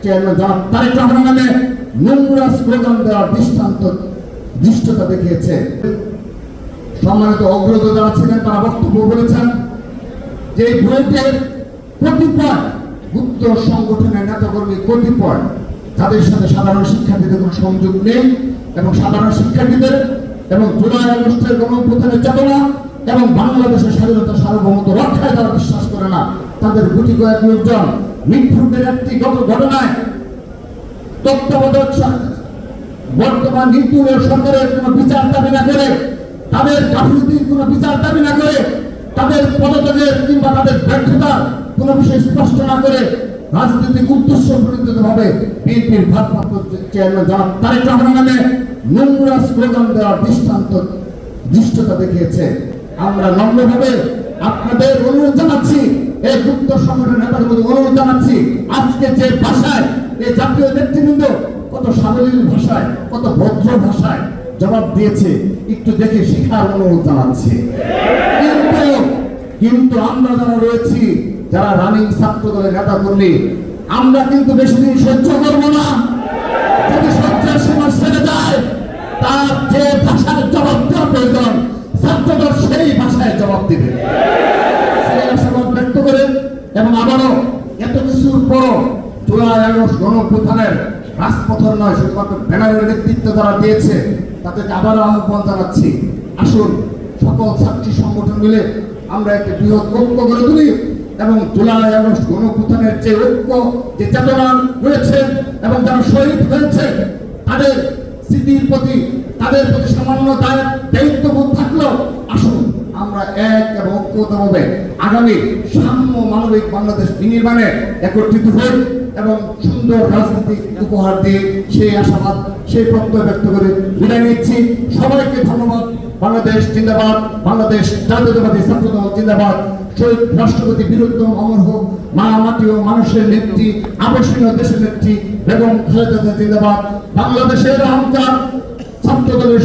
Chairman জনাব তারেক রহমান নামে নোংরা স্লোগান দেওয়ার দৃষ্টতা দেখিয়েছে। সম্মানিত অগ্রজ যারা ছিলেন তারা বক্তব্য বলেছেন যে এই বুয়েটের কতিপয় গুপ্ত সংগঠনের নেতাকর্মী কতিপয় তাদের সাথে সাধারণ শিক্ষার্থীদের কোনো সংযোগ নেই এবং সাধারণ শিক্ষার্থীদের এবং জুলাই আগস্টের গণঅভ্যুত্থানের চেতনা এবং বাংলাদেশের স্বাধীনতা সার্বভৌমত্ব রক্ষায় তারা বিশ্বাস করে না। তাদের গুটি কয়েক লোকজন মিটফুটের একটি ঘটনায় তত্ত্বাবধায়ক বর্তমান নির্দলীয় সরকারের কোনো বিচার দাবি না করে, তাদের গাফিলতির কোনো বিচার দাবি না করে, তাদের পদত্যাগের কিংবা তাদের ব্যর্থতার কোনো বিষয় স্পষ্ট না করে রাজনৈতিক উদ্দেশ্য প্রণোদিতভাবে বিএনপির ভারপ্রাপ্ত চেয়ারম্যান জনাব তারেক রহমান নামে নোংরা স্লোগান দেওয়ার দৃষ্টতা দেখিয়েছে। আমরা নম্রভাবে আপনাদের অনুরোধ জানাচ্ছি, এই গুপ্ত সংগঠনের নেতাদের মধ্যে অনুরোধ জানাচ্ছি, আজকে যে ভাষায় এই জাতীয় নেতৃবৃন্দ কত সাবলীল ভাষায় কত ভদ্র ভাষায় জবাব দিয়েছে একটু দেখে শেখার অনুরোধ জানাচ্ছি। কিন্তু আমরা যারা রয়েছি, যারা রানিং ছাত্র দলের নেতা কর্মী, আমরা কিন্তু বেশি দিন সহ্য করবো না। যদি সহ্যের সীমা ছেড়ে যায়, তার যে ভাষায় জবাব দেওয়া প্রয়োজন ছাত্রদল সেই ভাষায় জবাব দিবে, সেই আশাবাদ ব্যক্ত করে এবং আবারও এত কিছুর পরও জুলাই আগস্ট গণঅভ্যুত্থানের রাজপথের নয় শুধুমাত্র ব্যানারের নেতৃত্ব যারা দিয়েছে তাদেরকে আবারও আহ্বান জানাচ্ছি, আসুন সকল ছাত্রী সংগঠন মিলে আমরা একটি বৃহৎ ঐক্য গড়ে তুলি এবং জুলাই আগস্ট গণঅভ্যুত্থানের যে ঐক্য যে চেতনা রয়েছে এবং যারা শহীদ হয়েছে তাদের স্মৃতির প্রতি তাদের প্রতি সামান্য দায়িত্ববোধ থাকলেও আসুন আমরা এক এবং ঐক্যবদ্ধভাবে আগামী সাম্য মানবিক বাংলাদেশ বিনির্মাণে একত্রিত হই এবং সুন্দর রাজনৈতিক উপহার দিয়ে সেই আশাবাদ সেই প্রত্যয় ব্যক্ত করে বিদায় নিচ্ছি। সবাইকে ধন্যবাদ। বাংলাদেশ জিন্দাবাদ, বাংলাদেশ জাতীয়তাবাদী ছাত্রদল জিন্দাবাদ, শহীদ রাষ্ট্রপতি বীরোত্তম অমর হোক, মা মাটি ও মানুষের নেত্রী আবশ্যনীয় দেশের নেত্রী বেগম খালেদা জিন্দাবাদ, বাংলাদেশের অহংকার ছাত্রদলের